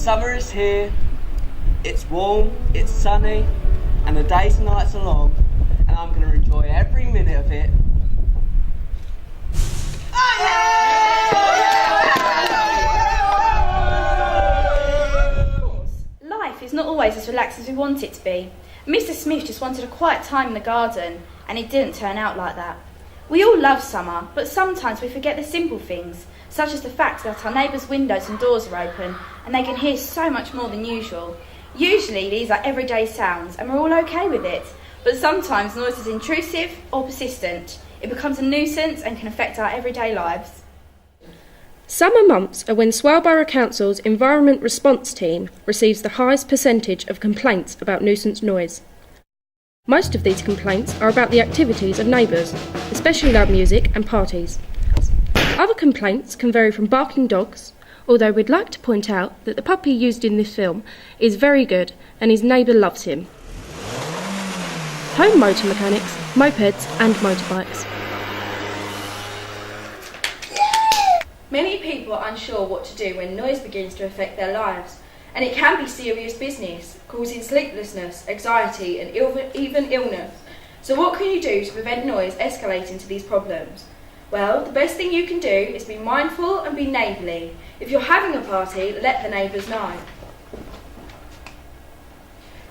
Summer is here, it's warm, it's sunny, and the days and nights are long, and I'm going to enjoy every minute of it. Life is not always as relaxed as we want it to be. Mr. Smith just wanted a quiet time in the garden, and it didn't turn out like that. We all love summer, but sometimes we forget the simple things, such as the fact that our neighbours' windows and doors are open, and they can hear so much more than usual. Usually these are everyday sounds, and we're all okay with it, but sometimes noise is intrusive or persistent. It becomes a nuisance and can affect our everyday lives. Summer months are when Swale Borough Council's Environment Response Team receives the highest percentage of complaints about nuisance noise. Most of these complaints are about the activities of neighbours, especially loud music and parties. Other complaints can vary from barking dogs, although we'd like to point out that the puppy used in this film is very good and his neighbour loves him. Home motor mechanics, mopeds and motorbikes. Many people are unsure what to do when noise begins to affect their lives, and it can be serious business, causing sleeplessness, anxiety and even illness. So what can you do to prevent noise escalating to these problems? Well, the best thing you can do is be mindful and be neighbourly. If you're having a party, let the neighbours know.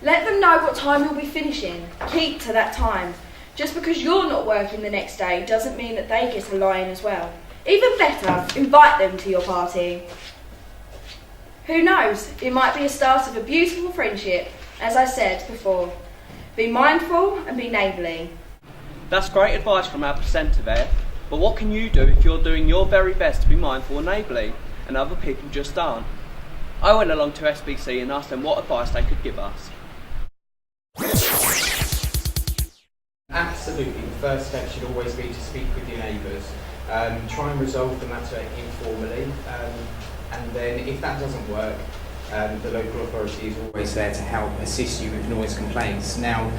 Let them know what time you'll be finishing. Keep to that time. Just because you're not working the next day doesn't mean that they get a lie-in as well. Even better, invite them to your party. Who knows, it might be a start of a beautiful friendship, as I said before. Be mindful and be neighbourly. That's great advice from our presenter there, but what can you do if you're doing your very best to be mindful and neighbourly, and other people just aren't? I went along to SBC and asked them what advice they could give us. Absolutely, the first step should always be to speak with your neighbours. Try and resolve the matter informally, and then if that doesn't work, the local authority is always there to help assist you with noise complaints. Now,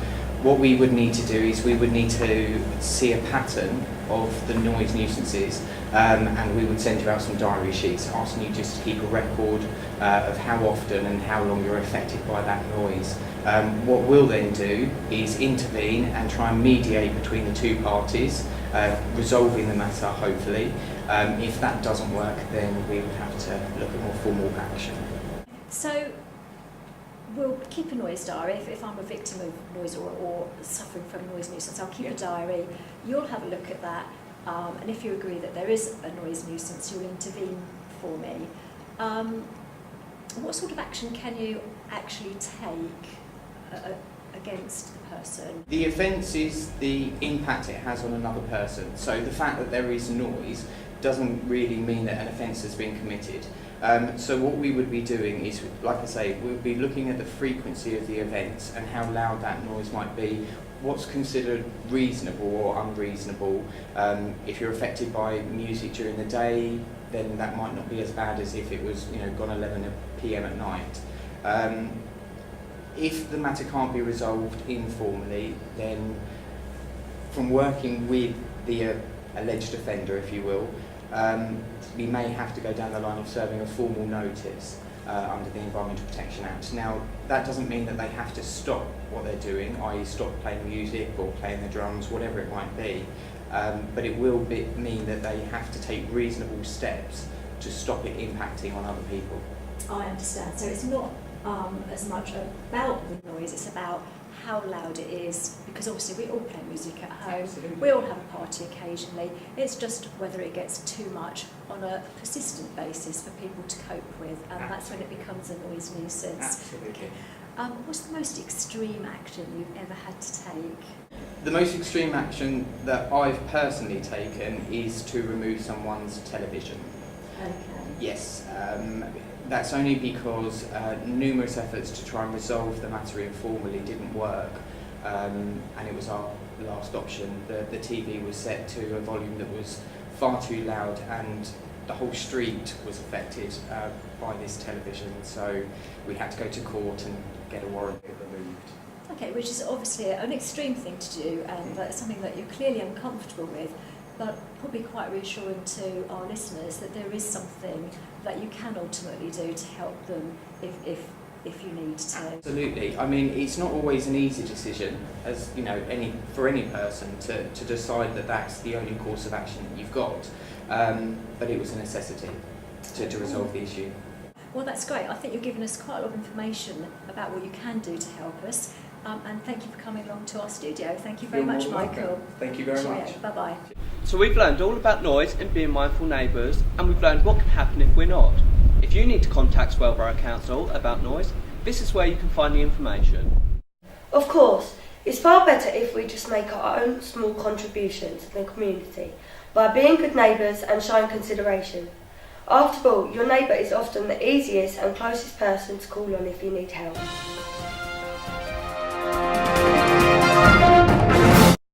what we would need to do is we would need to see a pattern of the noise nuisances, and we would send you out some diary sheets asking you just to keep a record of how often and how long you're affected by that noise. What we'll then do is intervene and try and mediate between the two parties, resolving the matter hopefully. If that doesn't work, then we would have to look at more formal action. So we'll keep a noise diary. If I'm a victim of noise or suffering from noise nuisance, I'll keep a diary. You'll have a look at that, and if you agree that there is a noise nuisance, you'll intervene for me. What sort of action can you actually take against the person? The offence is the impact it has on another person. So the fact that there is noise doesn't really mean that an offence has been committed. So what we would be doing is, like I say, we'll be looking at the frequency of the events and how loud that noise might be, what's considered reasonable or unreasonable. If you're affected by music during the day, then that might not be as bad as if it was, gone 11 p.m. at night. If the matter can't be resolved informally, then from working with the alleged offender, if you will, we may have to go down the line of serving a formal notice under the Environmental Protection Act. Now, that doesn't mean that they have to stop what they're doing, i.e. stop playing music or playing the drums, whatever it might be, but it will mean that they have to take reasonable steps to stop it impacting on other people. I understand. So it's not as much about the noise, it's about how loud it is, because obviously we all play music at home. Absolutely. We all have a party occasionally. It's just whether it gets too much on a persistent basis for people to cope with, and that's when it becomes a noise nuisance. Absolutely. What's the most extreme action you've ever had to take? The most extreme action that I've personally taken is to remove someone's television. Okay. Yes, that's only because numerous efforts to try and resolve the matter informally didn't work, and it was our last option. The TV was set to a volume that was far too loud, and the whole street was affected by this television, so we had to go to court and get a warrant removed. Okay, which is obviously an extreme thing to do, and that's something that you're clearly uncomfortable with. but probably quite reassuring to our listeners that there is something that you can ultimately do to help them if you need to. Absolutely. I mean, it's not always an easy decision, as you know, for any person to decide that that's the only course of action that you've got. But it was a necessity to resolve the issue. Well, that's great. I think you've given us quite a lot of information about what you can do to help us. And thank you for coming along to our studio. Thank you very much, Michael. Thank you very much. Bye-bye. So we've learned all about noise and being mindful neighbours, and we've learned what can happen if we're not. If you need to contact Swale Borough Council about noise, this is where you can find the information. Of course, it's far better if we just make our own small contributions to the community by being good neighbours and showing consideration. After all, your neighbour is often the easiest and closest person to call on if you need help.